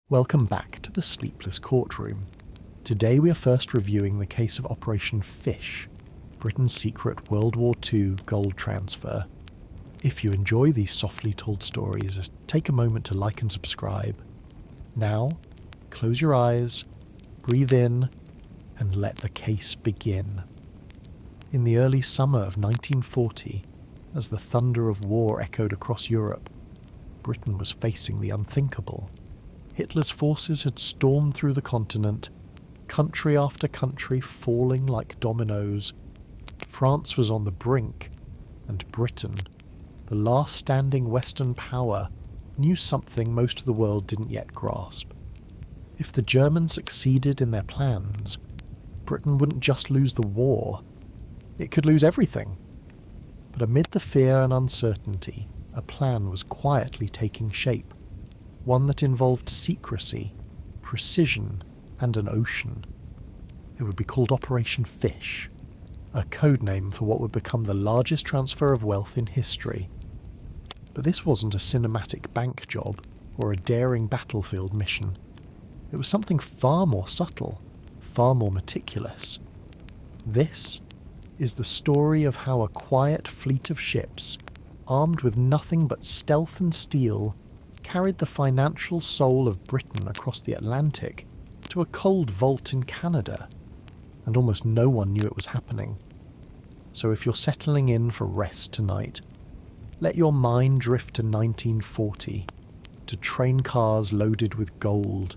Welcome back to the Sleepless Courtroom. Today we are first reviewing the case of Operation Fish, Britain's secret World War II gold transfer. If you enjoy these softly told stories, take a moment to like and subscribe. Now, close your eyes, breathe in, and let the case begin. In the early summer of 1940, as the thunder of war echoed across Europe, Britain was facing the unthinkable. Hitler's forces had stormed through the continent, country after country falling like dominoes. France was on the brink, and Britain, the last standing Western power, knew something most of the world didn't yet grasp. If the Germans succeeded in their plans, Britain wouldn't just lose the war, it could lose everything. But amid the fear and uncertainty, a plan was quietly taking shape. One that involved secrecy, precision, and an ocean. It would be called Operation Fish, a code name for what would become the largest transfer of wealth in history. But this wasn't a cinematic bank job or a daring battlefield mission. It was something far more subtle, far more meticulous. This is the story of how a quiet fleet of ships, armed with nothing but stealth and steel, carried the financial soul of Britain across the Atlantic to a cold vault in Canada, and almost no one knew it was happening. So if you're settling in for rest tonight, let your mind drift to 1940, to train cars loaded with gold,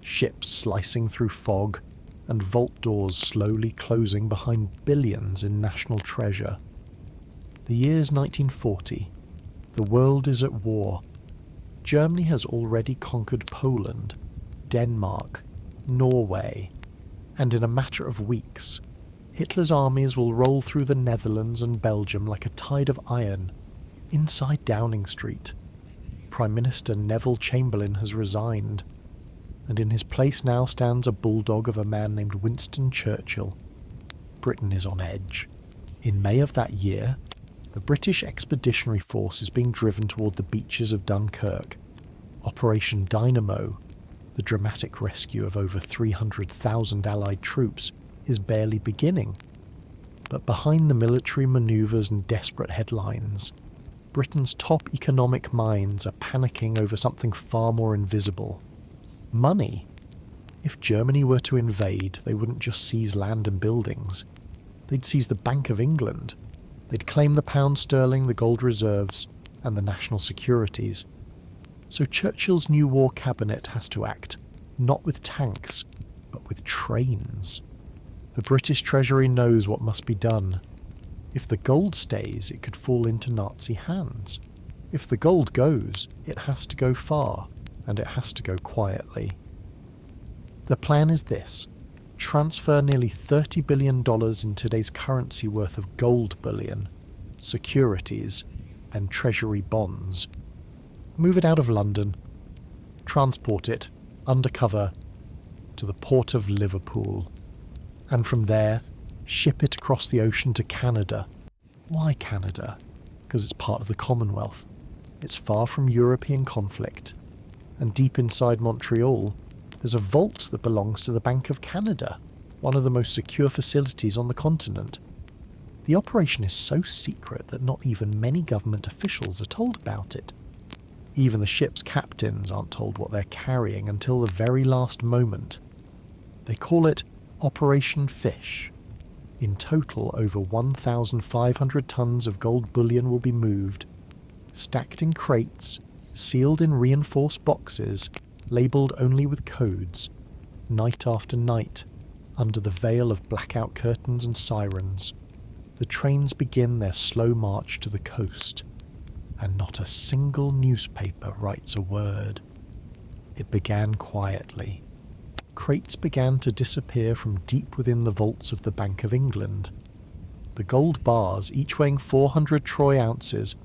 ships slicing through fog, and vault doors slowly closing behind billions in national treasure. The year's 1940. The world is at war. Germany has already conquered Poland, Denmark, Norway, and in a matter of weeks, Hitler's armies will roll through the Netherlands and Belgium like a tide of iron. Inside Downing Street, Prime Minister Neville Chamberlain has resigned, and in his place now stands a bulldog of a man named Winston Churchill. Britain is on edge. In May of that year, the British Expeditionary Force is being driven toward the beaches of Dunkirk. Operation Dynamo, the dramatic rescue of over 300,000 Allied troops, is barely beginning. But behind the military manoeuvres and desperate headlines, Britain's top economic minds are panicking over something far more invisible. Money. If Germany were to invade, they wouldn't just seize land and buildings. They'd seize the Bank of England. They'd claim the pound sterling, the gold reserves, and the national securities. So Churchill's new war cabinet has to act, not with tanks, but with trains. The British Treasury knows what must be done. If the gold stays, it could fall into Nazi hands. If the gold goes, it has to go far, and it has to go quietly. The plan is this. Transfer nearly $30 billion in today's currency worth of gold bullion, securities, and treasury bonds. Move it out of London, transport it, undercover, to the port of Liverpool, and from there, ship it across the ocean to Canada. Why Canada? Because it's part of the Commonwealth. It's far from European conflict, and deep inside Montreal, there's a vault that belongs to the Bank of Canada, one of the most secure facilities on the continent. The operation is so secret that not even many government officials are told about it. Even the ship's captains aren't told what they're carrying until the very last moment. They call it Operation Fish. In total, over 1,500 tons of gold bullion will be moved, stacked in crates, sealed in reinforced boxes, labelled only with codes, night after night, under the veil of blackout curtains and sirens. The trains begin their slow march to the coast, and not a single newspaper writes a word. It began quietly. Crates began to disappear from deep within the vaults of the Bank of England. The gold bars, each weighing 400 troy ounces,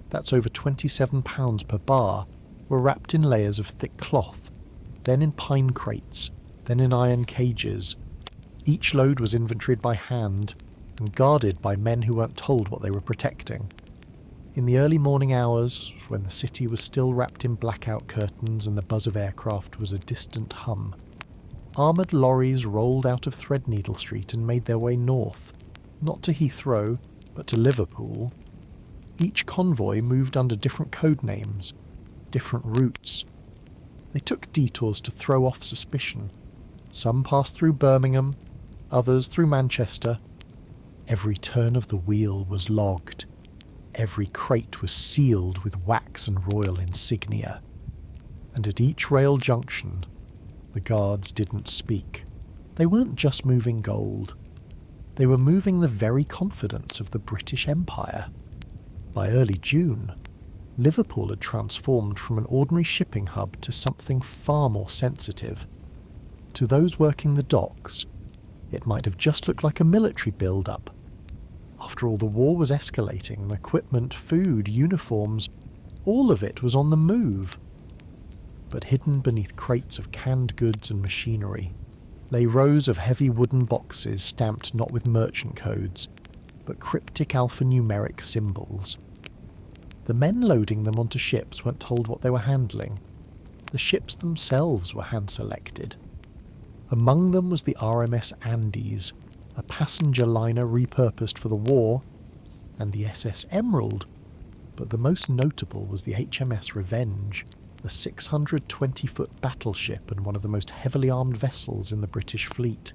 that's over 27 pounds per bar, were wrapped in layers of thick cloth, then in pine crates, then in iron cages. Each load was inventoried by hand and guarded by men who weren't told what they were protecting. In the early morning hours, when the city was still wrapped in blackout curtains and the buzz of aircraft was a distant hum, armoured lorries rolled out of Threadneedle Street and made their way north, not to Heathrow, but to Liverpool. Each convoy moved under different code names, different routes. They took detours to throw off suspicion. Some passed through Birmingham, others through Manchester. Every turn of the wheel was logged. Every crate was sealed with wax and royal insignia. And at each rail junction, the guards didn't speak. They weren't just moving gold. They were moving the very confidence of the British Empire. By early June, Liverpool had transformed from an ordinary shipping hub to something far more sensitive. To those working the docks, it might have just looked like a military build-up. After all, the war was escalating, and equipment, food, uniforms, all of it was on the move. But hidden beneath crates of canned goods and machinery lay rows of heavy wooden boxes stamped not with merchant codes, but cryptic alphanumeric symbols. The men loading them onto ships weren't told what they were handling. The ships themselves were hand-selected. Among them was the RMS Andes, a passenger liner repurposed for the war, and the SS Emerald, but the most notable was the HMS Revenge, the 620-foot battleship and one of the most heavily armed vessels in the British fleet.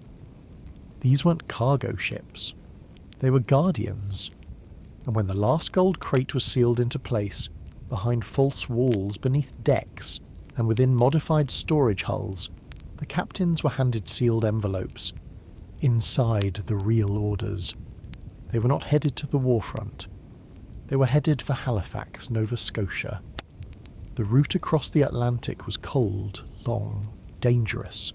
These weren't cargo ships. They were guardians, and when the last gold crate was sealed into place, behind false walls, beneath decks, and within modified storage hulls, the captains were handed sealed envelopes. Inside the real orders. They were not headed to the warfront. They were headed for Halifax, Nova Scotia. The route across the Atlantic was cold, long, dangerous.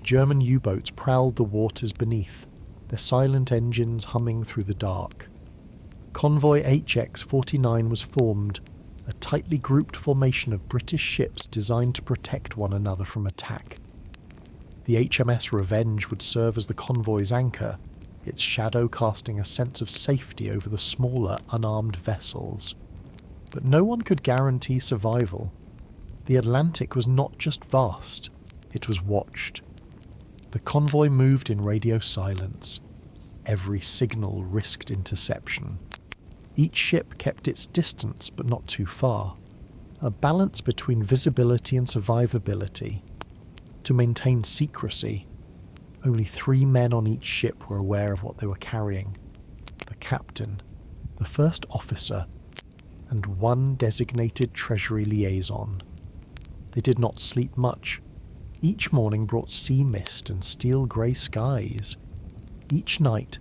German U-boats prowled the waters beneath, their silent engines humming through the dark. Convoy HX-49 was formed, a tightly grouped formation of British ships designed to protect one another from attack. The HMS Revenge would serve as the convoy's anchor, its shadow casting a sense of safety over the smaller, unarmed vessels. But no one could guarantee survival. The Atlantic was not just vast, it was watched. The convoy moved in radio silence. Every signal risked interception. Each ship kept its distance, but not too far. A balance between visibility and survivability. To maintain secrecy, only 3 men on each ship were aware of what they were carrying. The captain, the first officer, and 1 designated Treasury liaison. They did not sleep much. Each morning brought sea mist and steel-grey skies. Each night,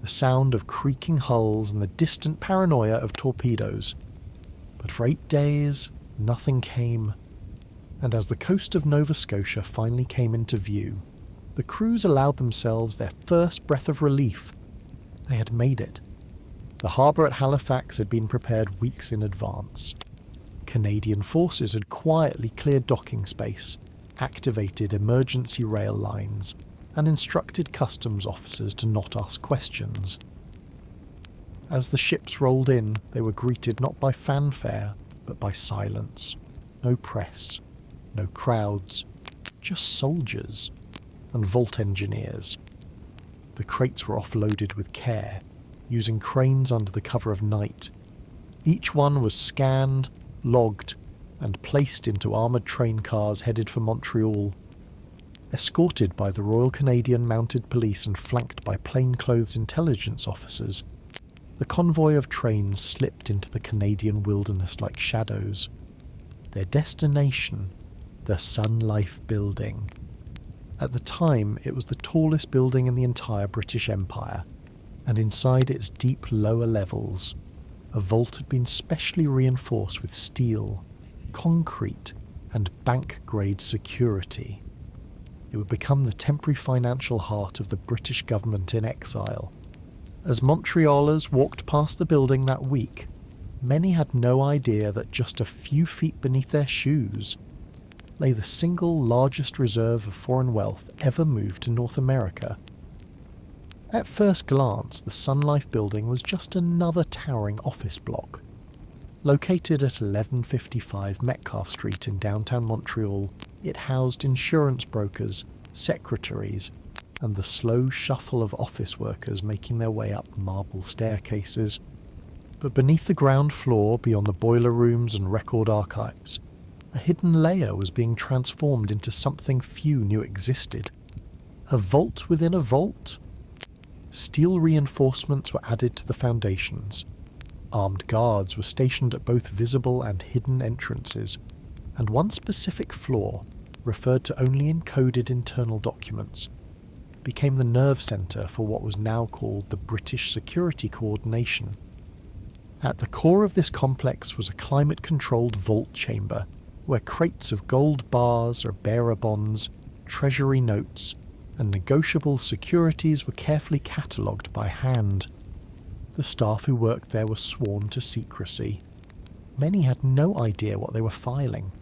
the sound of creaking hulls and the distant paranoia of torpedoes. But for 8 days, nothing came. And as the coast of Nova Scotia finally came into view, the crews allowed themselves their first breath of relief. They had made it. The harbour at Halifax had been prepared weeks in advance. Canadian forces had quietly cleared docking space, activated emergency rail lines, and instructed customs officers to not ask questions. As the ships rolled in, they were greeted not by fanfare, but by silence. No press, no crowds, just soldiers and vault engineers. The crates were offloaded with care, using cranes under the cover of night. Each one was scanned, logged, and placed into armoured train cars headed for Montreal. Escorted by the Royal Canadian Mounted Police and flanked by plainclothes intelligence officers, the convoy of trains slipped into the Canadian wilderness like shadows. Their destination, the Sun Life Building. At the time, it was the tallest building in the entire British Empire, and inside its deep lower levels, a vault had been specially reinforced with steel, concrete, and bank-grade security. It would become the temporary financial heart of the British government in exile. As Montrealers walked past the building that week, many had no idea that just a few feet beneath their shoes lay the single largest reserve of foreign wealth ever moved to North America. At first glance, the Sun Life Building was just another towering office block, Located at 1155 Metcalfe Street in downtown Montreal, it housed insurance brokers, secretaries, and the slow shuffle of office workers making their way up marble staircases. But beneath the ground floor, beyond the boiler rooms and record archives, a hidden layer was being transformed into something few knew existed. A vault within a vault. Steel reinforcements were added to the foundations. Armed guards were stationed at both visible and hidden entrances, and one specific floor, referred to only in coded internal documents, became the nerve centre for what was now called the British Security Coordination. At the core of this complex was a climate-controlled vault chamber, where crates of gold bars or bearer bonds, treasury notes, and negotiable securities were carefully catalogued by hand. The staff who worked there were sworn to secrecy. Many had no idea what they were filing.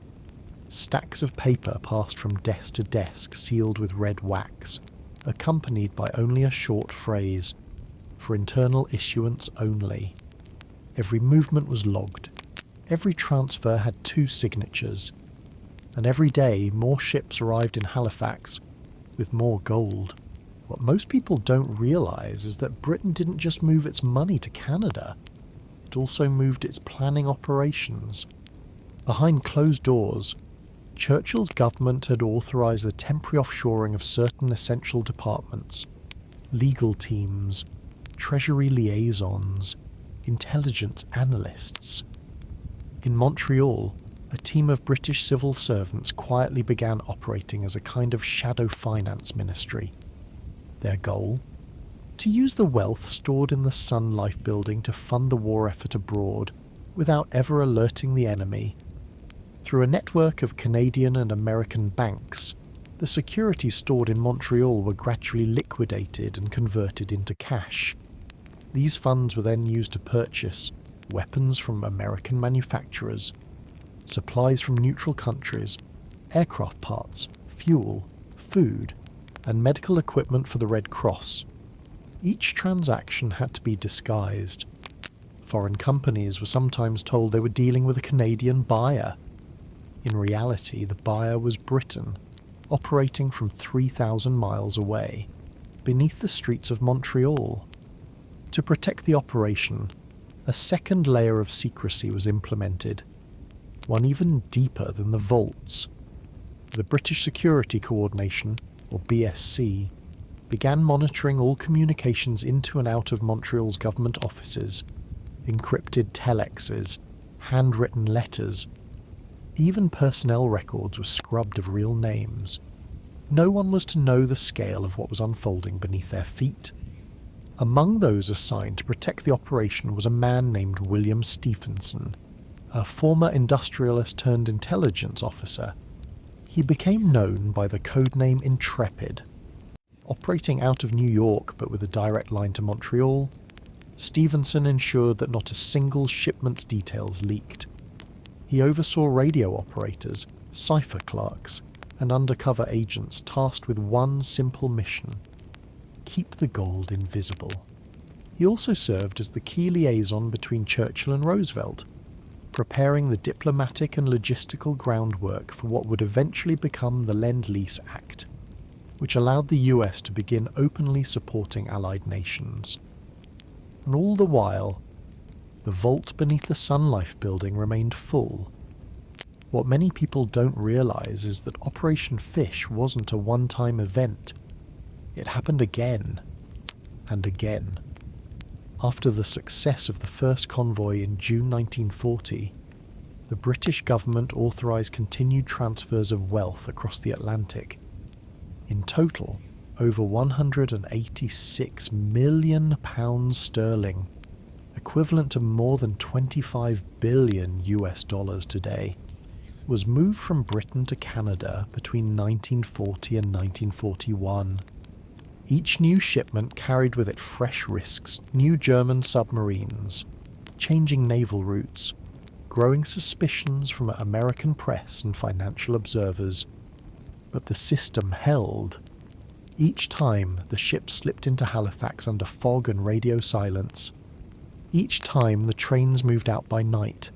Stacks of paper passed from desk to desk sealed with red wax, accompanied by only a short phrase, "For internal issuance only." Every movement was logged. Every transfer had 2 signatures. And every day more ships arrived in Halifax with more gold. What most people don't realise is that Britain didn't just move its money to Canada, it also moved its planning operations. Behind closed doors, Churchill's government had authorised the temporary offshoring of certain essential departments, legal teams, treasury liaisons, intelligence analysts. In Montreal, a team of British civil servants quietly began operating as a kind of shadow finance ministry. Their goal? To use the wealth stored in the Sun Life building to fund the war effort abroad without ever alerting the enemy. Through a network of Canadian and American banks, the securities stored in Montreal were gradually liquidated and converted into cash. These funds were then used to purchase weapons from American manufacturers, supplies from neutral countries, aircraft parts, fuel, food, and medical equipment for the Red Cross. Each transaction had to be disguised. Foreign companies were sometimes told they were dealing with a Canadian buyer. In reality, the buyer was Britain, operating from 3,000 miles away, beneath the streets of Montreal. To protect the operation, a second layer of secrecy was implemented, one even deeper than the vaults. The British Security Coordination, or BSC, began monitoring all communications into and out of Montreal's government offices, encrypted telexes, handwritten letters. Even personnel records were scrubbed of real names. No one was to know the scale of what was unfolding beneath their feet. Among those assigned to protect the operation was a man named William Stephenson, a former industrialist turned intelligence officer. He became known by the codename Intrepid. Operating out of New York but with a direct line to Montreal, Stephenson ensured that not a single shipment's details leaked. He oversaw radio operators, cipher clerks, and undercover agents tasked with one simple mission: keep the gold invisible. He also served as the key liaison between Churchill and Roosevelt, preparing the diplomatic and logistical groundwork for what would eventually become the Lend-Lease Act, which allowed the US to begin openly supporting Allied nations. And all the while, the vault beneath the Sun Life building remained full. What many people don't realise is that Operation Fish wasn't a one-time event. It happened again and again. After the success of the first convoy in June 1940, the British government authorised continued transfers of wealth across the Atlantic. In total, over £186 million sterling, equivalent to more than 25 billion US dollars today, was moved from Britain to Canada between 1940 and 1941. Each new shipment carried with it fresh risks, new German submarines, changing naval routes, growing suspicions from American press and financial observers. But the system held. Each time the ship slipped into Halifax under fog and radio silence. Each time the trains moved out by night,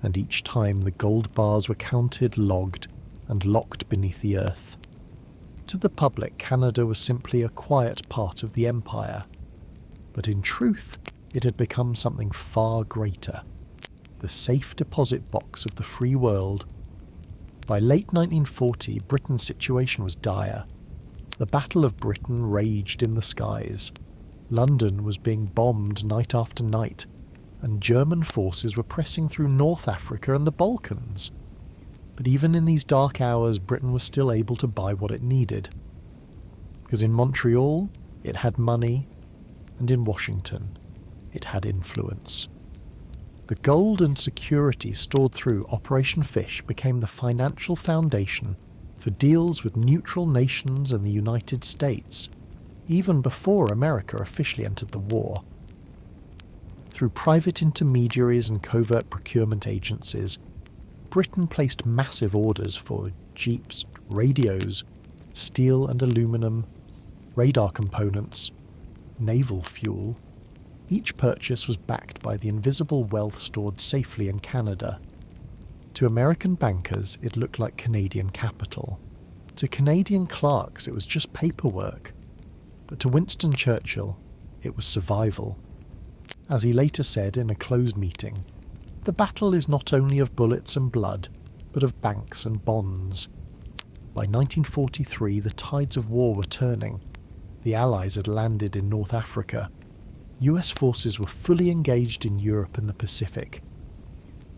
and each time the gold bars were counted, logged, and locked beneath the earth. To the public, Canada was simply a quiet part of the empire, but in truth, it had become something far greater, the safe deposit box of the free world. By late 1940, Britain's situation was dire. The Battle of Britain raged in the skies. London was being bombed night after night, and German forces were pressing through North Africa and the Balkans. But even in these dark hours, Britain was still able to buy what it needed. Because in Montreal, it had money, and in Washington, it had influence. The gold and securities stored through Operation Fish became the financial foundation for deals with neutral nations and the United States, even before America officially entered the war. Through private intermediaries and covert procurement agencies, Britain placed massive orders for jeeps, radios, steel and aluminum, radar components, naval fuel. Each purchase was backed by the invisible wealth stored safely in Canada. To American bankers, it looked like Canadian capital. To Canadian clerks, it was just paperwork. But to Winston Churchill, it was survival. As he later said in a closed meeting, "The battle is not only of bullets and blood, but of banks and bonds." By 1943, the tides of war were turning. The Allies had landed in North Africa. US forces were fully engaged in Europe and the Pacific,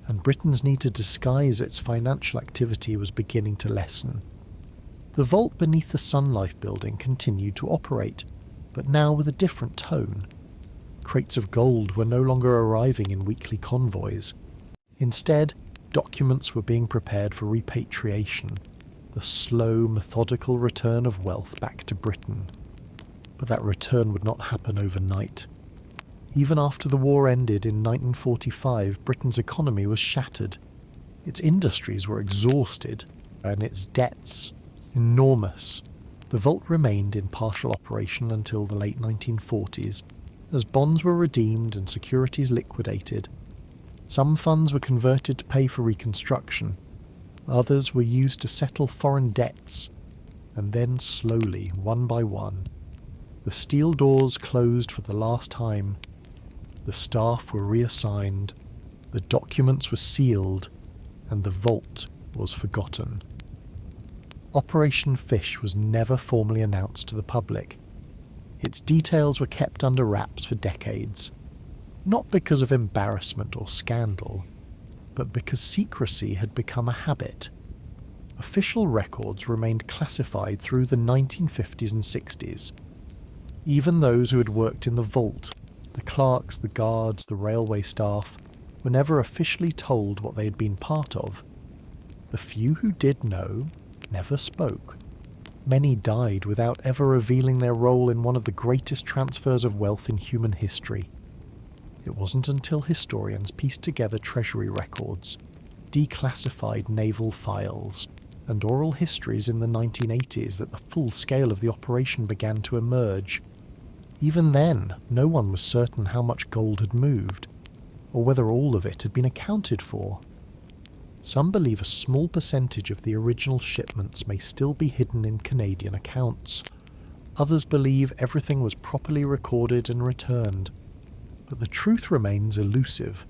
and Britain's need to disguise its financial activity was beginning to lessen. The vault beneath the Sun Life building continued to operate, but now with a different tone. Crates of gold were no longer arriving in weekly convoys. Instead, documents were being prepared for repatriation, the slow, methodical return of wealth back to Britain. But that return would not happen overnight. Even after the war ended in 1945, Britain's economy was shattered. Its industries were exhausted, and its debts enormous. The vault remained in partial operation until the late 1940s, as bonds were redeemed and securities liquidated. Some funds were converted to pay for reconstruction, others were used to settle foreign debts, and then slowly, one by one, the steel doors closed for the last time. The staff were reassigned, the documents were sealed, and the vault was forgotten. Operation Fish was never formally announced to the public. Its details were kept under wraps for decades, not because of embarrassment or scandal, but because secrecy had become a habit. Official records remained classified through the 1950s and 60s. Even those who had worked in the vault, the clerks, the guards, the railway staff, were never officially told what they had been part of. The few who did know never spoke. Many died without ever revealing their role in one of the greatest transfers of wealth in human history. It wasn't until historians pieced together treasury records, declassified naval files, and oral histories in the 1980s that the full scale of the operation began to emerge. Even then, no one was certain how much gold had moved, or whether all of it had been accounted for. Some believe a small percentage of the original shipments may still be hidden in Canadian accounts. Others believe everything was properly recorded and returned. But the truth remains elusive,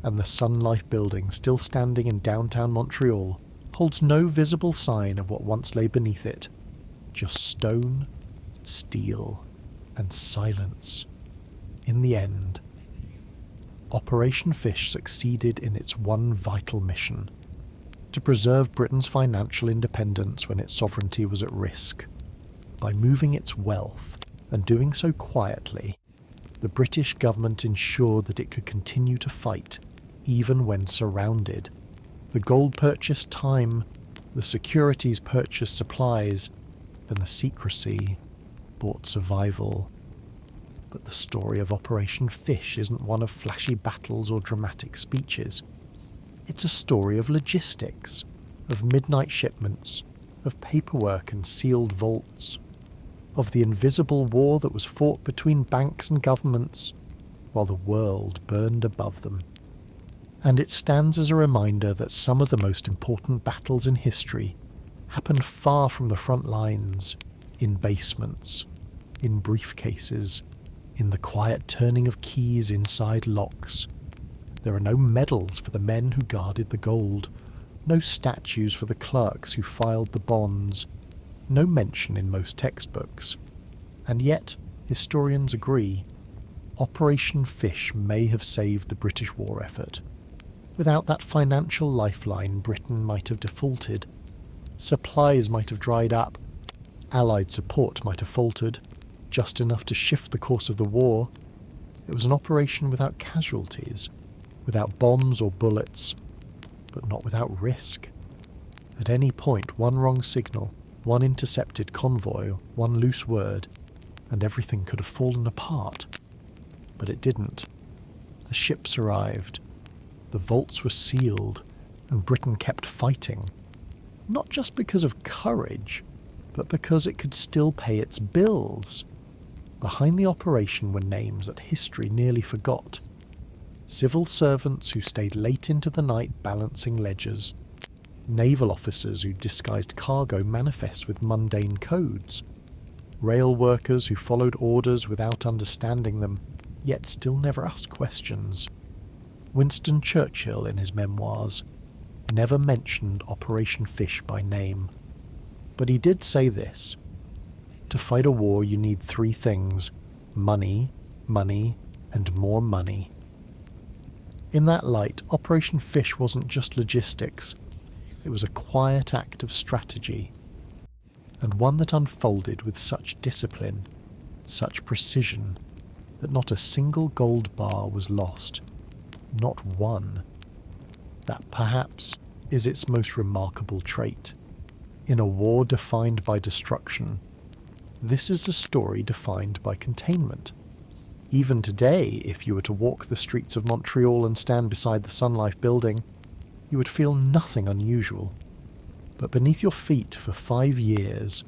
and the Sun Life building, still standing in downtown Montreal, holds no visible sign of what once lay beneath it. Just stone, steel, and silence. In the end, Operation Fish succeeded in its one vital mission: to preserve Britain's financial independence when its sovereignty was at risk. By moving its wealth, and doing so quietly, the British government ensured that it could continue to fight, even when surrounded. The gold purchased time, the securities purchased supplies, and the secrecy bought survival. But the story of Operation Fish isn't one of flashy battles or dramatic speeches. It's a story of logistics, of midnight shipments, of paperwork and sealed vaults, of the invisible war that was fought between banks and governments while the world burned above them. And it stands as a reminder that some of the most important battles in history happened far from the front lines, in basements, in briefcases, in the quiet turning of keys inside locks. There are no medals for the men who guarded the gold, no statues for the clerks who filed the bonds, no mention in most textbooks. And yet, historians agree, Operation Fish may have saved the British war effort. Without that financial lifeline, Britain might have defaulted. Supplies might have dried up. Allied support might have faltered, just enough to shift the course of the war. It was an operation without casualties, without bombs or bullets, but not without risk. At any point, one wrong signal, one intercepted convoy, one loose word, and everything could have fallen apart. But it didn't. The ships arrived. The vaults were sealed, and Britain kept fighting. Not just because of courage, but because it could still pay its bills. Behind the operation were names that history nearly forgot. Civil servants who stayed late into the night balancing ledgers. Naval officers who disguised cargo manifests with mundane codes. Rail workers who followed orders without understanding them, yet still never asked questions. Winston Churchill, in his memoirs, never mentioned Operation Fish by name. But he did say this: to fight a war you need three things: money, money, and more money. In that light, Operation Fish wasn't just logistics. It was a quiet act of strategy, and one that unfolded with such discipline, such precision, that not a single gold bar was lost. Not one. That perhaps is its most remarkable trait. In a war defined by destruction, this is a story defined by containment. Even today, if you were to walk the streets of Montreal and stand beside the Sun Life building, you would feel nothing unusual. But beneath your feet for 5 years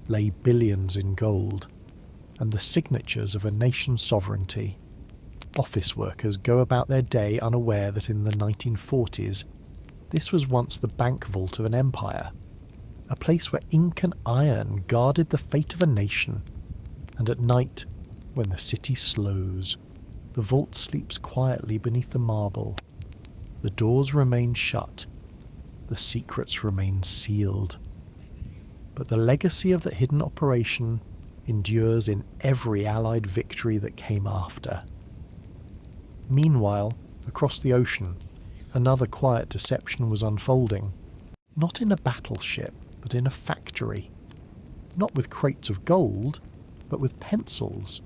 lay billions in gold, and the signatures of a nation's sovereignty. Office workers go about their day unaware that in the 1940s, this was once the bank vault of an empire, a place where ink and iron guarded the fate of a nation, and at night, when the city slows, the vault sleeps quietly beneath the marble. The doors remain shut, the secrets remain sealed. But the legacy of the hidden operation endures in every Allied victory that came after. Meanwhile, across the ocean, another quiet deception was unfolding. Not in a battleship, but in a factory. Not with crates of gold, but with pencils.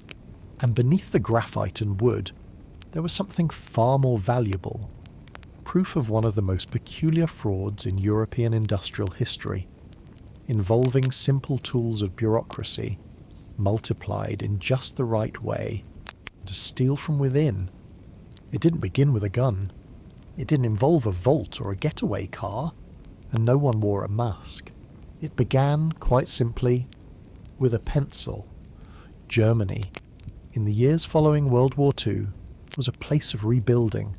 And beneath the graphite and wood, there was something far more valuable. Proof of one of the most peculiar frauds in European industrial history, involving simple tools of bureaucracy, multiplied in just the right way, to steal from within. It didn't begin with a gun. It didn't involve a vault or a getaway car, and no one wore a mask. It began, quite simply, with a pencil. Germany, in the years following World War II, was a place of rebuilding,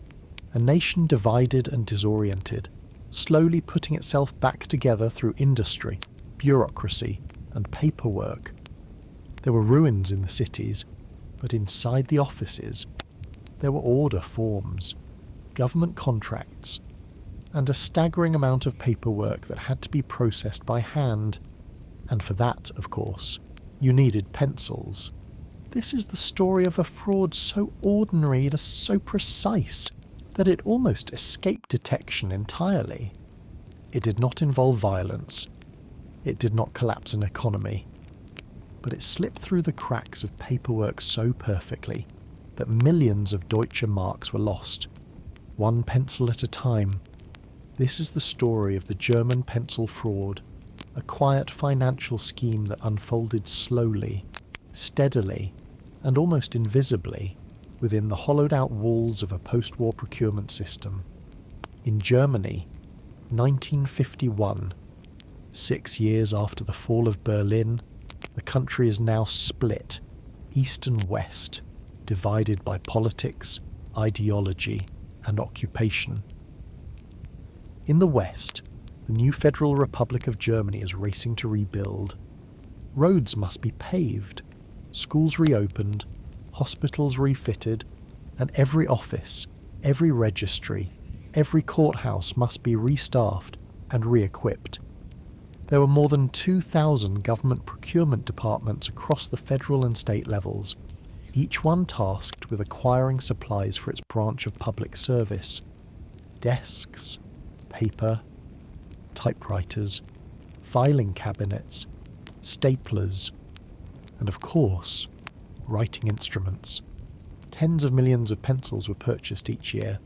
a nation divided and disoriented, slowly putting itself back together through industry, bureaucracy, and paperwork. There were ruins in the cities, but inside the offices, there were order forms, government contracts, and a staggering amount of paperwork that had to be processed by hand. And for that, of course, you needed pencils. This is the story of a fraud so ordinary and so precise that it almost escaped detection entirely. It did not involve violence. It did not collapse an economy. But it slipped through the cracks of paperwork so perfectly that millions of Deutsche Marks were lost, one pencil at a time. This is the story of the German pencil fraud, a quiet financial scheme that unfolded slowly, steadily, and almost invisibly within the hollowed-out walls of a post-war procurement system. In Germany, 1951, 6 years after the fall of Berlin, the country is now split, east and west, divided by politics, ideology, and occupation. In the West, the new Federal Republic of Germany is racing to rebuild. Roads must be paved, schools reopened, hospitals refitted, and every office, every registry, every courthouse must be restaffed and re-equipped. There were more than 2,000 government procurement departments across the federal and state levels, each one tasked with acquiring supplies for its branch of public service. Desks, paper, typewriters, filing cabinets, staplers, and of course, writing instruments. Tens of millions of pencils were purchased each year.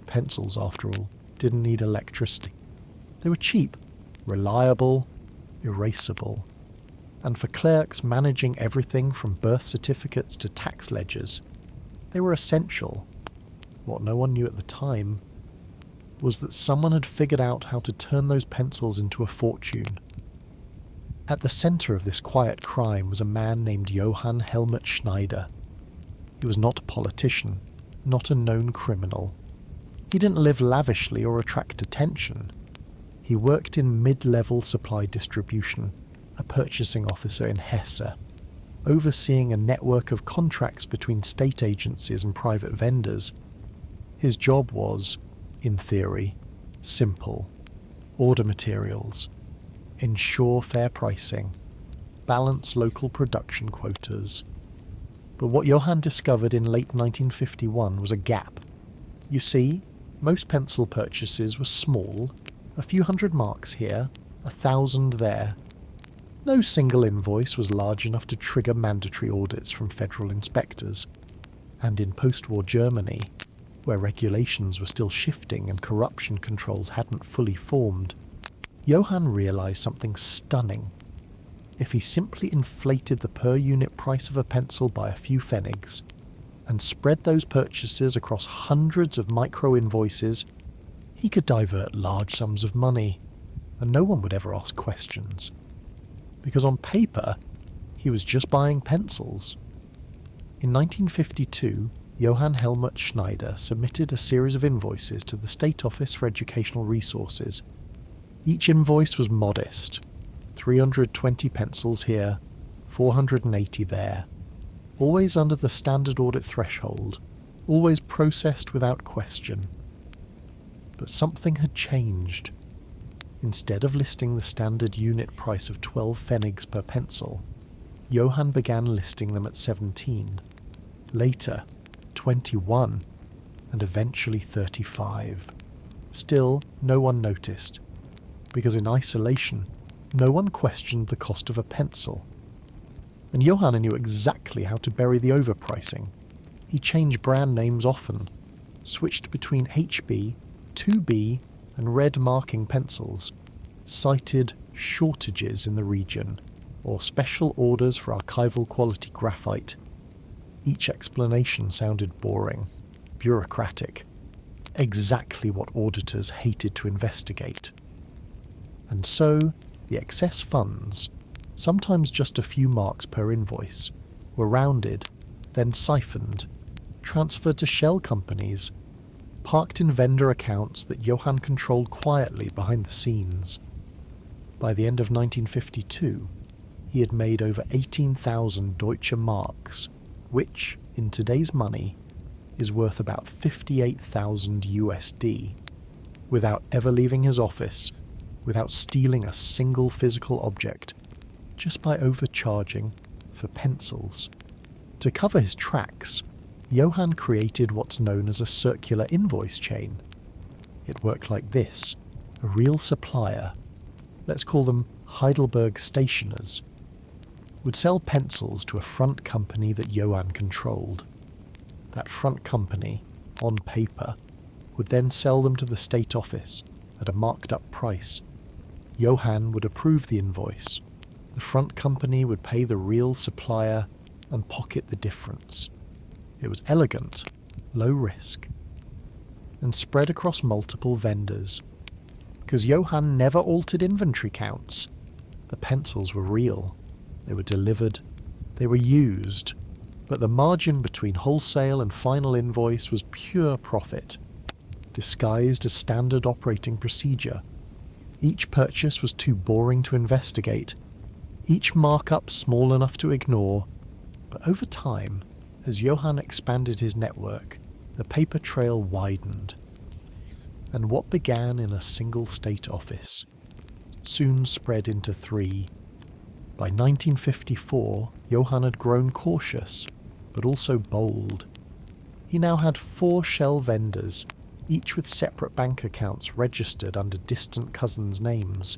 Pencils, after all, didn't need electricity. They were cheap, reliable, erasable. And for clerks managing everything from birth certificates to tax ledgers, they were essential. What no one knew at the time was that someone had figured out how to turn those pencils into a fortune. At the centre of this quiet crime was a man named Johann Helmut Schneider. He was not a politician, not a known criminal. He didn't live lavishly or attract attention. He worked in mid-level supply distribution, a purchasing officer in Hesse, overseeing a network of contracts between state agencies and private vendors. His job was, in theory, simple: order materials, ensure fair pricing, balance local production quotas. But what Johann discovered in late 1951 was a gap. You see, most pencil purchases were small, a few hundred marks here, 1,000 there. No single invoice was large enough to trigger mandatory audits from federal inspectors. And in post-war Germany, where regulations were still shifting and corruption controls hadn't fully formed, Johann realised something stunning. If he simply inflated the per-unit price of a pencil by a few pfennigs, and spread those purchases across hundreds of micro-invoices, he could divert large sums of money, and no one would ever ask questions. Because on paper, he was just buying pencils. In 1952, Johann Helmut Schneider submitted a series of invoices to the State Office for Educational Resources. Each invoice was modest: 320 pencils here, 480 there. Always under the standard audit threshold, always processed without question. But something had changed. Instead of listing the standard unit price of 12 pfennigs per pencil, Johann began listing them at 17, later 21, and eventually 35. Still, no one noticed, because in isolation, no one questioned the cost of a pencil. And Johann knew exactly how to bury the overpricing. He changed brand names often, switched between HB, 2B, and red marking pencils, cited shortages in the region, or special orders for archival quality graphite. Each explanation sounded boring, bureaucratic, exactly what auditors hated to investigate. And so, the excess funds, sometimes just a few marks per invoice, were rounded, then siphoned, transferred to shell companies, parked in vendor accounts that Johann controlled quietly behind the scenes. By the end of 1952, he had made over 18,000 Deutsche Marks, which, in today's money, is worth about 58,000 USD, without ever leaving his office, without stealing a single physical object, just by overcharging for pencils. To cover his tracks, Johann created what's known as a circular invoice chain. It worked like this: a real supplier, let's call them Heidelberg Stationers, would sell pencils to a front company that Johann controlled. That front company, on paper, would then sell them to the state office at a marked up price. Johann would approve the invoice. The front company would pay the real supplier and pocket the difference. It was elegant, low risk, and spread across multiple vendors. Because Johann never altered inventory counts. The pencils were real. They were delivered. They were used. But the margin between wholesale and final invoice was pure profit. disguised as standard operating procedure. Each purchase was too boring to investigate, each markup small enough to ignore, but over time, as Johann expanded his network, the paper trail widened. And what began in a single state office soon spread into 3. By 1954, Johann had grown cautious, but also bold. He now had 4 shell vendors, each with separate bank accounts registered under distant cousins' names.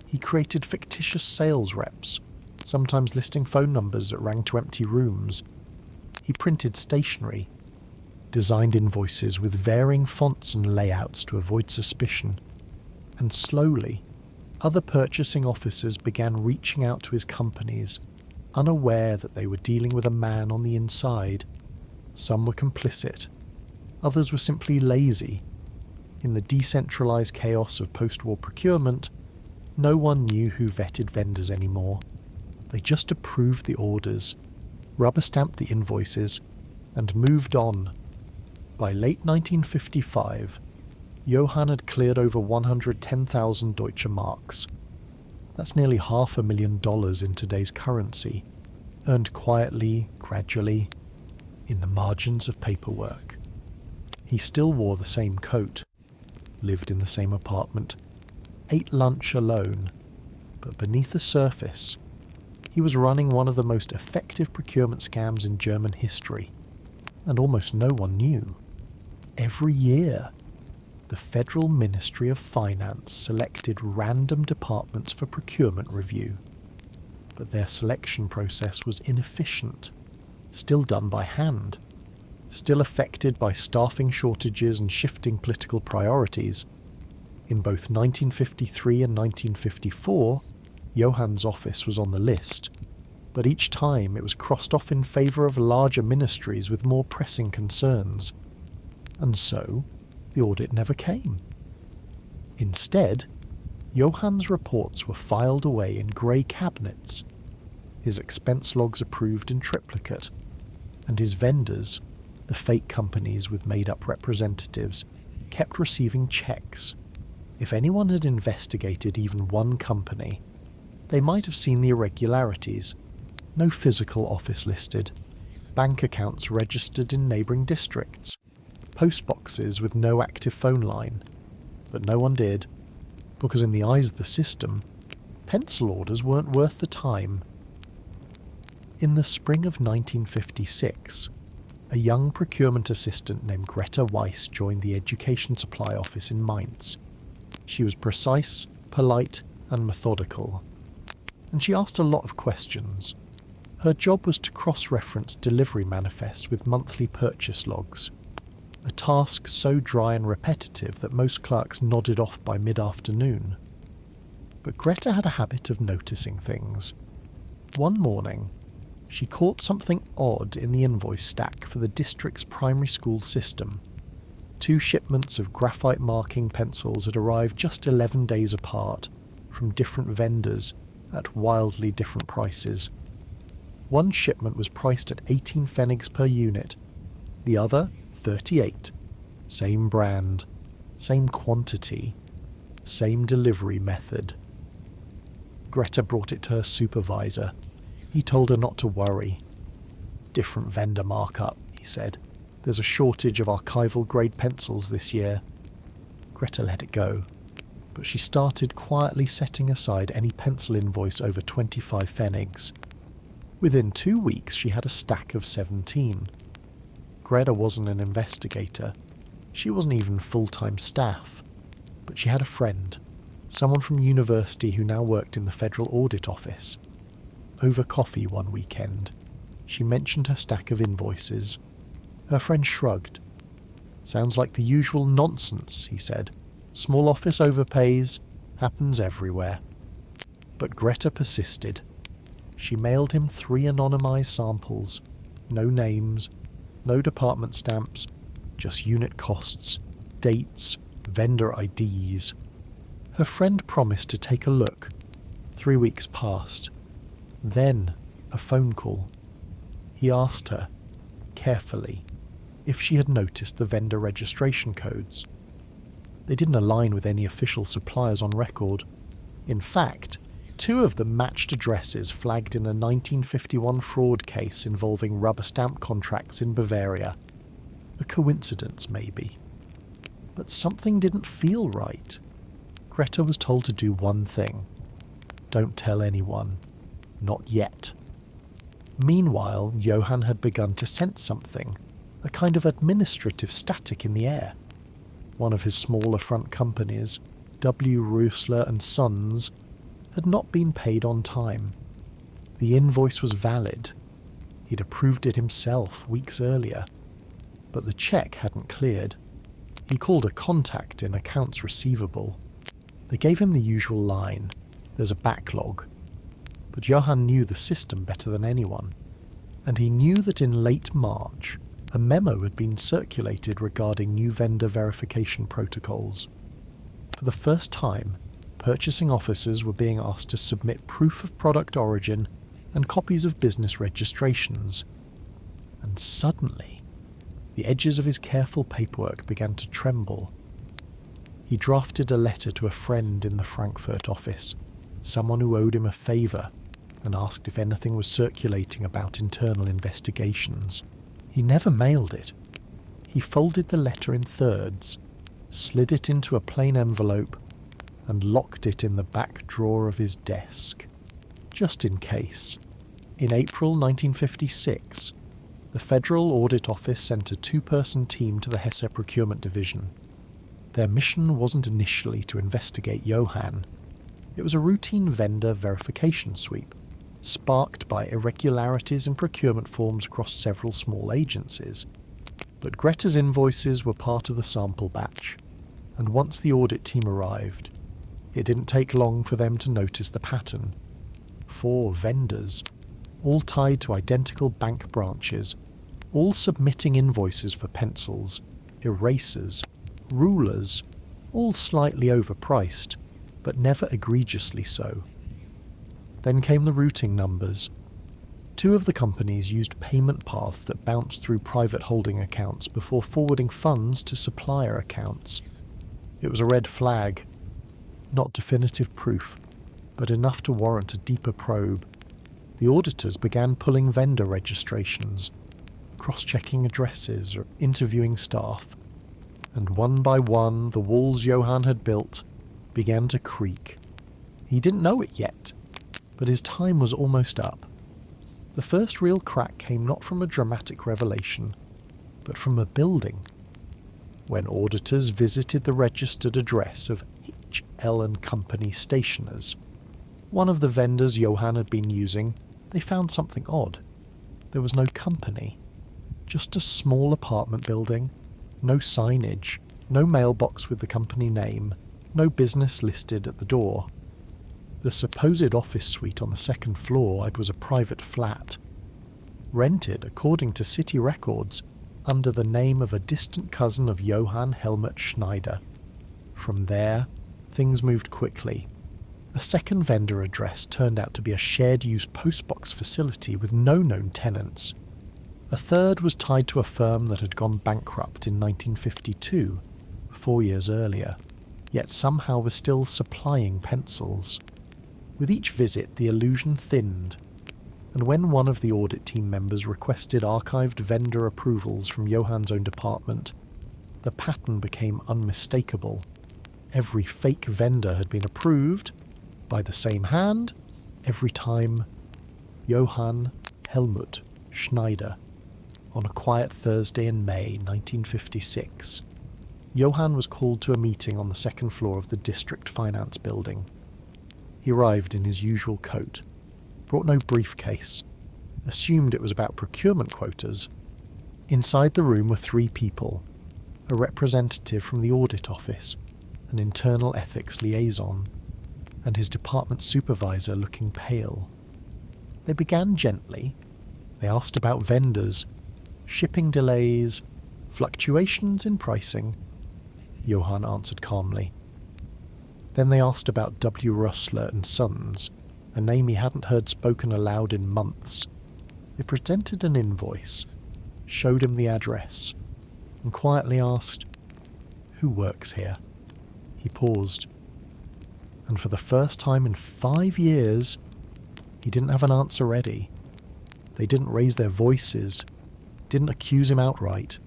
He created fictitious sales reps, sometimes listing phone numbers that rang to empty rooms. He printed stationery, designed invoices with varying fonts and layouts to avoid suspicion, and slowly, other purchasing officers began reaching out to his companies, unaware that they were dealing with a man on the inside. Some were complicit, others were simply lazy. In the decentralized chaos of post-war procurement, no one knew who vetted vendors anymore. They just approved the orders, rubber-stamped the invoices, and moved on. By late 1955, Johann had cleared over 110,000 Deutsche Marks. That's nearly $500,000 in today's currency, earned quietly, gradually, in the margins of paperwork. He still wore the same coat, lived in the same apartment, ate lunch alone, but beneath the surface, he was running one of the most effective procurement scams in German history, and almost no one knew. Every year, the Federal Ministry of Finance selected random departments for procurement review, but their selection process was inefficient, still done by hand, still affected by staffing shortages and shifting political priorities. In both 1953 and 1954, Johann's office was on the list, but each time it was crossed off in favour of larger ministries with more pressing concerns, and so the audit never came. Instead, Johann's reports were filed away in grey cabinets, his expense logs approved in triplicate, and his vendors, the fake companies with made-up representatives, kept receiving checks. If anyone had investigated even one company, they might have seen the irregularities. No physical office listed, bank accounts registered in neighbouring districts, postboxes with no active phone line. But no one did, because in the eyes of the system, pencil orders weren't worth the time. In the spring of 1956, a young procurement assistant named Greta Weiss joined the Education Supply Office in Mainz. She was precise, polite, and methodical, and she asked a lot of questions. Her job was to cross-reference delivery manifests with monthly purchase logs, a task so dry and repetitive that most clerks nodded off by mid-afternoon. But Greta had a habit of noticing things. One morning, she caught something odd in the invoice stack for the district's primary school system. 2 shipments of graphite marking pencils had arrived just 11 days apart, from different vendors, at wildly different prices. One shipment was priced at 18 pfennigs per unit, the other 38. Same brand, same quantity, same delivery method. Greta brought it to her supervisor. He told her not to worry. Different vendor markup, he said. There's a shortage of archival grade pencils this year. Greta let it go, but she started quietly setting aside any pencil invoice over 25 pfennigs. Within 2 weeks she had a stack of 17. Greta wasn't an investigator. She wasn't even full-time staff. But she had a friend, someone from university who now worked in the Federal Audit Office. Over coffee one weekend, she mentioned her stack of invoices. Her friend shrugged. "Sounds like the usual nonsense," he said. "Small office overpays, happens everywhere." But Greta persisted. She mailed him 3 anonymized samples. No names, no department stamps, just unit costs, dates, vendor IDs. Her friend promised to take a look. 3 weeks passed. Then, a phone call. He asked her, carefully, if she had noticed the vendor registration codes. They didn't align with any official suppliers on record. In fact, 2 of them matched addresses flagged in a 1951 fraud case involving rubber stamp contracts in Bavaria. A coincidence, maybe. But something didn't feel right. Greta was told to do one thing. Don't tell anyone. Not yet. Meanwhile, Johann had begun to sense something, a kind of administrative static in the air. One of his smaller front companies, WWII and Sons, had not been paid on time. The invoice was valid. He'd approved it himself weeks earlier. But the check hadn't cleared. He called a contact in accounts receivable. They gave him the usual line, "There's a backlog." But Johann knew the system better than anyone, and he knew that in late March, a memo had been circulated regarding new vendor verification protocols. For the first time, purchasing officers were being asked to submit proof of product origin and copies of business registrations. And suddenly, the edges of his careful paperwork began to tremble. He drafted a letter to a friend in the Frankfurt office, someone who owed him a favour, and asked if anything was circulating about internal investigations. He never mailed it. He folded the letter in thirds, slid it into a plain envelope, and locked it in the back drawer of his desk, just in case. In April 1956, the Federal Audit Office sent a 2-person team to the Hesse Procurement Division. Their mission wasn't initially to investigate Johann. It was a routine vendor verification sweep, sparked by irregularities in procurement forms across several small agencies. But Greta's invoices were part of the sample batch, and once the audit team arrived, it didn't take long for them to notice the pattern. 4 vendors, all tied to identical bank branches, all submitting invoices for pencils, erasers, rulers, all slightly overpriced, but never egregiously so. Then came the routing numbers. 2 of the companies used payment paths that bounced through private holding accounts before forwarding funds to supplier accounts. It was a red flag. Not definitive proof, but enough to warrant a deeper probe. The auditors began pulling vendor registrations, cross-checking addresses or interviewing staff, and one by one the walls Johann had built began to creak. He didn't know it yet, but his time was almost up. The first real crack came not from a dramatic revelation, but from a building. When auditors visited the registered address of H.L. & Company Stationers, one of the vendors Johann had been using, they found something odd. There was no company, just a small apartment building, no signage, no mailbox with the company name, no business listed at the door. The supposed office suite on the second floor was a private flat, rented, according to city records, under the name of a distant cousin of Johann Helmut Schneider. From there, things moved quickly. A second vendor address turned out to be a shared-use postbox facility with no known tenants. A third was tied to a firm that had gone bankrupt in 1952, 4 years earlier, yet somehow was still supplying pencils. With each visit, the illusion thinned, and when one of the audit team members requested archived vendor approvals from Johann's own department, the pattern became unmistakable. Every fake vendor had been approved, by the same hand, every time. Johann Helmut Schneider. On a quiet Thursday in May 1956, Johann was called to a meeting on the second floor of the district finance building. He arrived in his usual coat, brought no briefcase, assumed it was about procurement quotas. Inside the room were 3 people, a representative from the audit office, an internal ethics liaison, and his department supervisor looking pale. They began gently. They asked about vendors, shipping delays, fluctuations in pricing. Johann answered calmly. Then they asked about WWII and Sons, a name he hadn't heard spoken aloud in months. They presented an invoice, showed him the address. and quietly asked, "Who works here?" He paused, and for the first time in 5 years, he didn't have an answer ready. They didn't raise their voices, didn't accuse him outright.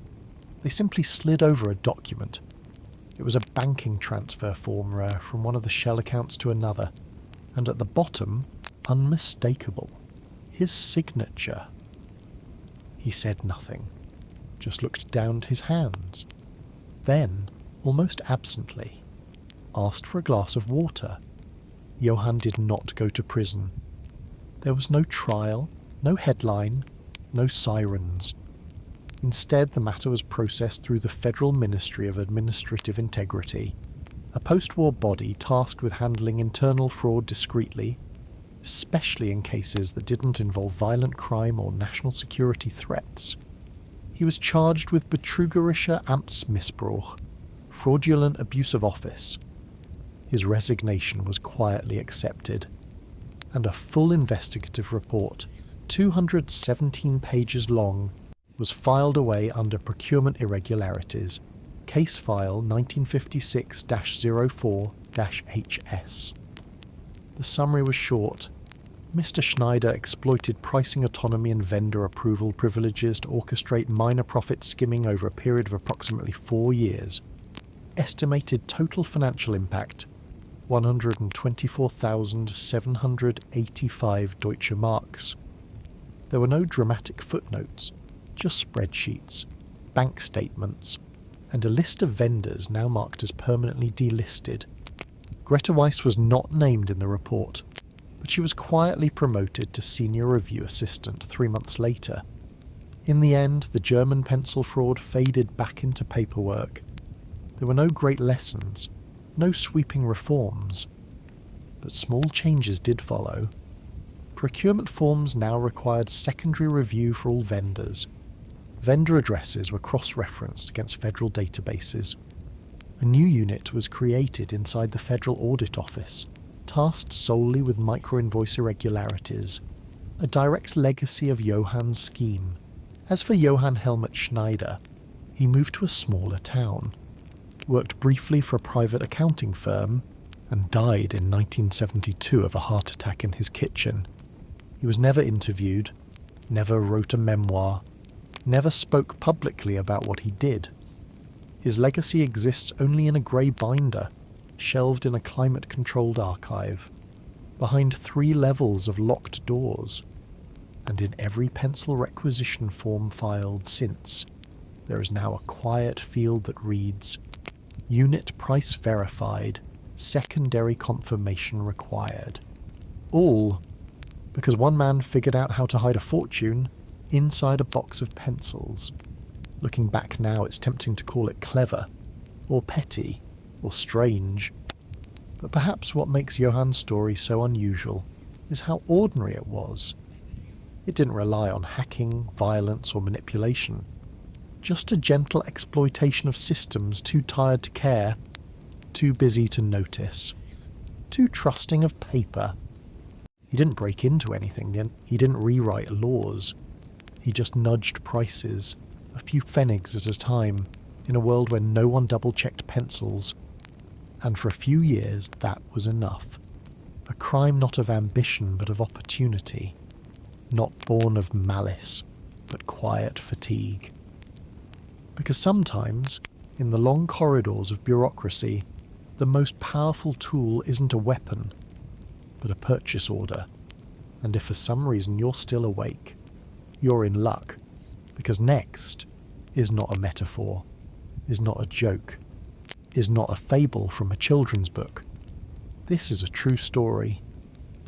They simply slid over a document. It was a banking transfer form from one of the shell accounts to another, and at the bottom, unmistakable, his signature. He said nothing, just looked down at his hands. Then, almost absently, asked for a glass of water. Johann did not go to prison. There was no trial, no headline, no sirens. Instead, the matter was processed through the Federal Ministry of Administrative Integrity, a post-war body tasked with handling internal fraud discreetly, especially in cases that didn't involve violent crime or national security threats. He was charged with betrügerischer Amtsmissbrauch, fraudulent abuse of office. His resignation was quietly accepted, and a full investigative report, 217 pages long, was filed away under procurement irregularities, case file 1956-04-HS. The summary was short. Mr. Schneider exploited pricing autonomy and vendor approval privileges to orchestrate minor profit skimming over a period of approximately 4 years. Estimated total financial impact, 124,785 Deutsche Marks. There were no dramatic footnotes, just spreadsheets, bank statements, and a list of vendors now marked as permanently delisted. Greta Weiss was not named in the report, but she was quietly promoted to senior review assistant 3 months later. In the end, the German pencil fraud faded back into paperwork. There were no great lessons, no sweeping reforms, but small changes did follow. Procurement forms now required secondary review for all vendors. Vendor addresses were cross-referenced against federal databases. A new unit was created inside the Federal Audit Office, tasked solely with micro-invoice irregularities, a direct legacy of Johann's scheme. As for Johann Helmut Schneider, he moved to a smaller town, worked briefly for a private accounting firm, and died in 1972 of a heart attack in his kitchen. He was never interviewed, never wrote a memoir, never spoke publicly about what he did. His legacy exists only in a grey binder, shelved in a climate-controlled archive, behind 3 levels of locked doors, and in every pencil requisition form filed since, there is now a quiet field that reads, "Unit price verified, secondary confirmation required." All because one man figured out how to hide a fortune inside a box of pencils. Looking back now, it's tempting to call it clever, or petty, or strange. But perhaps what makes Johann's story so unusual is how ordinary it was. It didn't rely on hacking, violence, or manipulation. Just a gentle exploitation of systems too tired to care, too busy to notice, too trusting of paper. He didn't break into anything, he didn't rewrite laws. He just nudged prices, a few pfennigs at a time, in a world where no one double-checked pencils. And for a few years, that was enough. A crime not of ambition, but of opportunity. Not born of malice, but quiet fatigue. Because sometimes, in the long corridors of bureaucracy, the most powerful tool isn't a weapon, but a purchase order. And if for some reason you're still awake, you're in luck, because next is not a metaphor, is not a joke, is not a fable from a children's book. This is a true story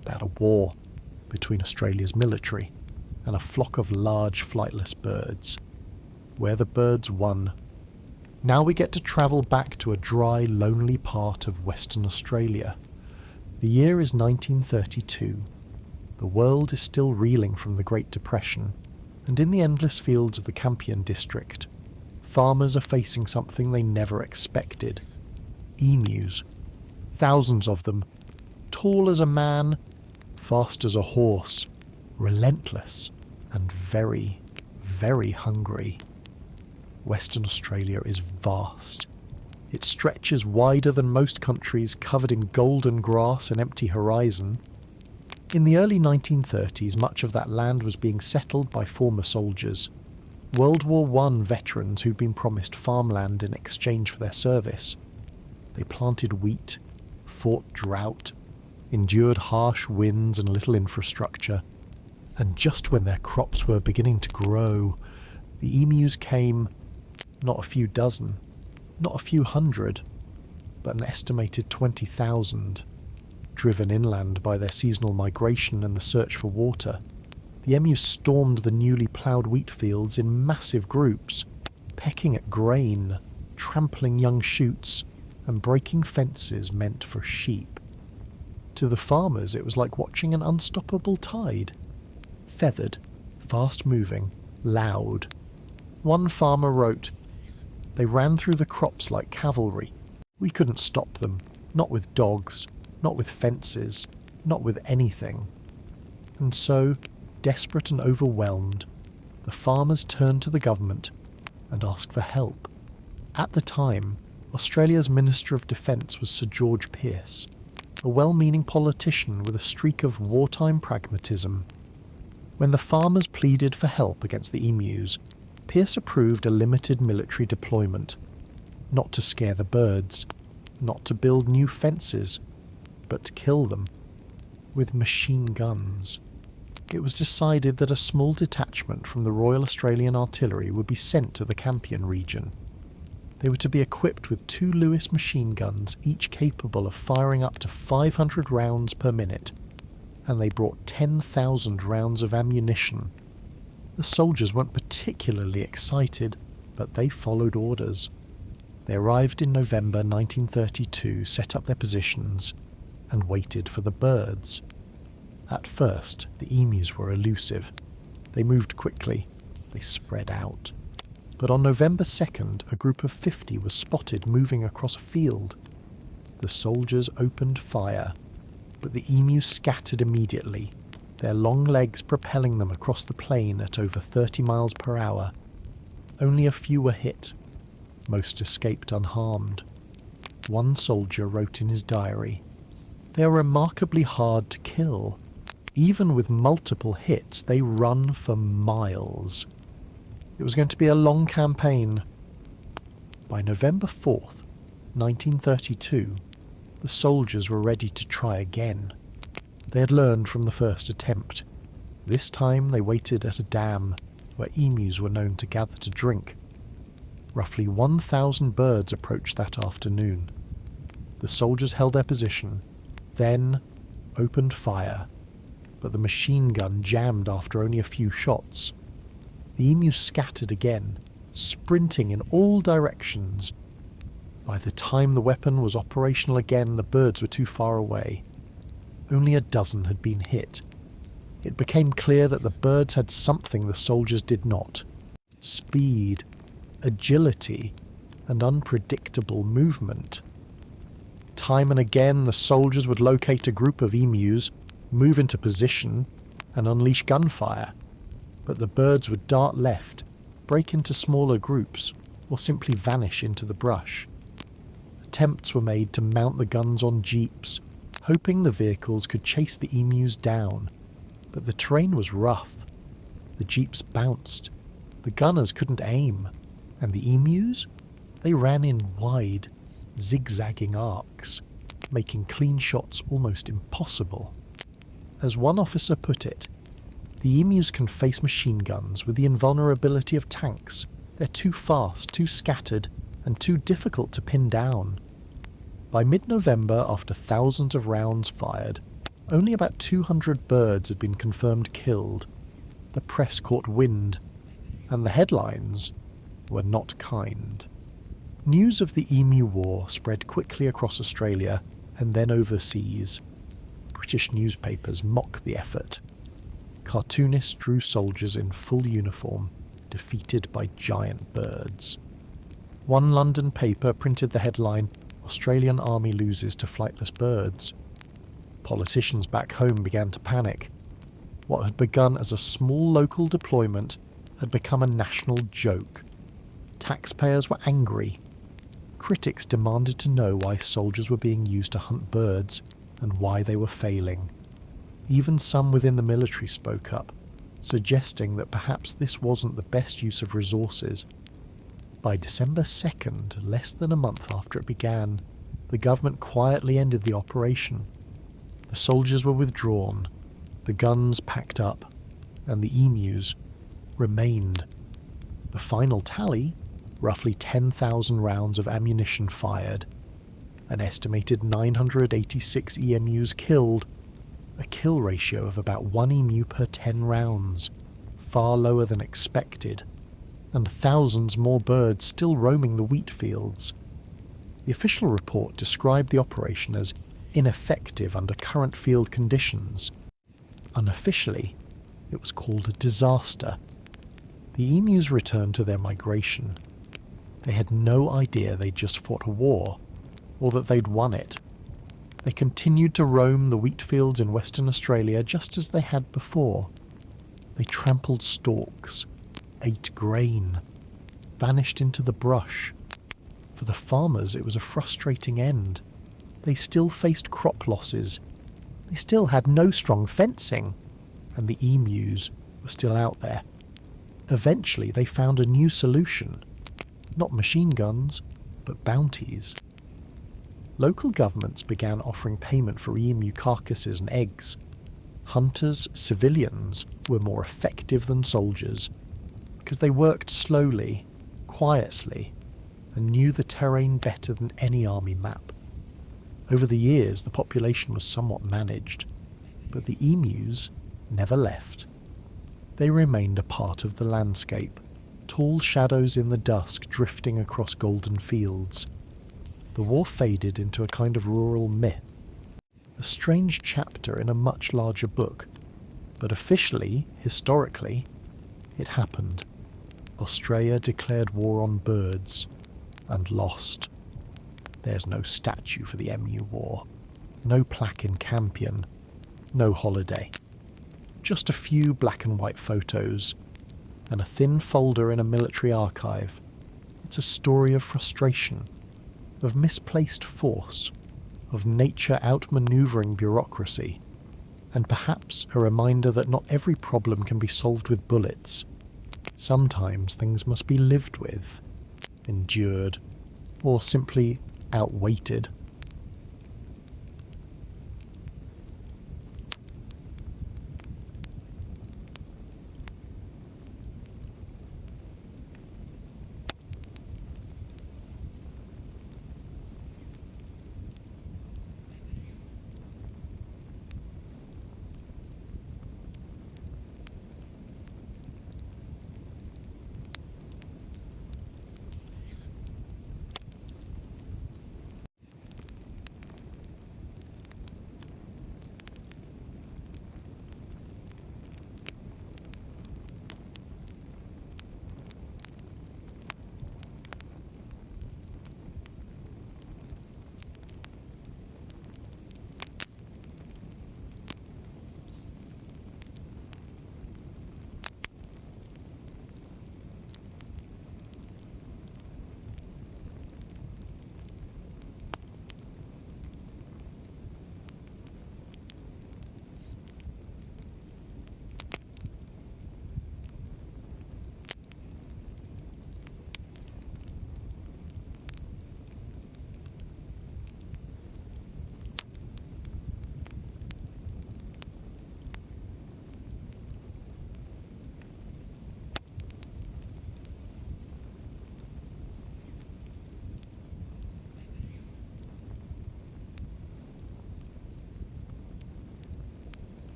about a war between Australia's military and a flock of large flightless birds, where the birds won. Now we get to travel back to a dry, lonely part of Western Australia. The year is 1932. The world is still reeling from the Great Depression, and in the endless fields of the Campion district, farmers are facing something they never expected. Emus. Thousands of them. Tall as a man, fast as a horse, relentless, and very, very hungry. Western Australia is vast. It stretches wider than most countries, covered in golden grass and empty horizon. In the early 1930s, much of that land was being settled by former soldiers, World War I veterans who'd been promised farmland in exchange for their service. They planted wheat, fought drought, endured harsh winds and little infrastructure, and just when their crops were beginning to grow, the emus came, not a few dozen, not a few hundred, but an estimated 20,000. Driven inland by their seasonal migration and the search for water, the emus stormed the newly ploughed wheat fields in massive groups, pecking at grain, trampling young shoots, and breaking fences meant for sheep. To the farmers it was like watching an unstoppable tide. Feathered, fast-moving, loud. One farmer wrote, "They ran through the crops like cavalry. We couldn't stop them, not with dogs, not with fences, not with anything." And so, desperate and overwhelmed, the farmers turned to the government and asked for help. At the time, Australia's Minister of Defence was Sir George Pearce, a well-meaning politician with a streak of wartime pragmatism. When the farmers pleaded for help against the emus, Pearce approved a limited military deployment, not to scare the birds, not to build new fences, but to kill them, with machine guns. It was decided that a small detachment from the Royal Australian Artillery would be sent to the Campfire region. They were to be equipped with 2 Lewis machine guns, each capable of firing up to 500 rounds per minute, and they brought 10,000 rounds of ammunition. The soldiers weren't particularly excited, but they followed orders. They arrived in November 1932, set up their positions, and waited for the birds. At first, the emus were elusive. They moved quickly. They spread out. But on November 2nd, a group of 50 was spotted moving across a field. The soldiers opened fire, but the emus scattered immediately, their long legs propelling them across the plain at over 30 miles per hour. Only a few were hit. Most escaped unharmed. One soldier wrote in his diary, "They are remarkably hard to kill. Even with multiple hits, they run for miles." It was going to be a long campaign. By November 4th, 1932, the soldiers were ready to try again. They had learned from the first attempt. This time they waited at a dam where emus were known to gather to drink. Roughly 1,000 birds approached that afternoon. The soldiers held their position, then opened fire, but the machine gun jammed after only a few shots. The emus scattered again, sprinting in all directions. By the time the weapon was operational again, the birds were too far away. Only a dozen had been hit. It became clear that the birds had something the soldiers did not: speed, agility, and unpredictable movement. Time and again the soldiers would locate a group of emus, move into position, and unleash gunfire, but the birds would dart left, break into smaller groups, or simply vanish into the brush. Attempts were made to mount the guns on jeeps, hoping the vehicles could chase the emus down, but the terrain was rough. The jeeps bounced, the gunners couldn't aim, and the emus? They ran in wide, zigzagging arcs, making clean shots almost impossible. As one officer put it, "The emus can face machine guns with the invulnerability of tanks. They're too fast, too scattered, and too difficult to pin down." By mid-November, after thousands of rounds fired, only about 200 birds had been confirmed killed. The press caught wind, and the headlines were not kind. News of the Emu War spread quickly across Australia and then overseas. British newspapers mocked the effort. Cartoonists drew soldiers in full uniform, defeated by giant birds. One London paper printed the headline, "Australian Army loses to flightless birds." Politicians back home began to panic. What had begun as a small local deployment had become a national joke. Taxpayers were angry. Critics demanded to know why soldiers were being used to hunt birds and why they were failing. Even some within the military spoke up, suggesting that perhaps this wasn't the best use of resources. By December 2nd, less than a month after it began, the government quietly ended the operation. The soldiers were withdrawn, the guns packed up, and the emus remained. The final tally? Roughly 10,000 rounds of ammunition fired, an estimated 986 emus killed, a kill ratio of about 1 emu per 10 rounds, far lower than expected, and thousands more birds still roaming the wheat fields. The official report described the operation as ineffective under current field conditions. Unofficially, it was called a disaster. The emus returned to their migration. They had no idea they'd just fought a war, or that they'd won it. They continued to roam the wheat fields in Western Australia just as they had before. They trampled stalks, ate grain, vanished into the brush. For the farmers, it was a frustrating end. They still faced crop losses. They still had no strong fencing, and the emus were still out there. Eventually, they found a new solution. Not machine guns, but bounties. Local governments began offering payment for emu carcasses and eggs. Hunters, civilians, were more effective than soldiers, because they worked slowly, quietly, and knew the terrain better than any army map. Over the years, the population was somewhat managed, but the emus never left. They remained a part of the landscape, tall shadows in the dusk drifting across golden fields. The war faded into a kind of rural myth, a strange chapter in a much larger book, but officially, historically, it happened. Australia declared war on birds, and lost. There's no statue for the Emu War, no plaque in Campion, no holiday. Just a few black and white photos, and a thin folder in a military archive. It's a story of frustration, of misplaced force, of nature outmanoeuvring bureaucracy, and perhaps a reminder that not every problem can be solved with bullets. Sometimes things must be lived with, endured, or simply outweighted.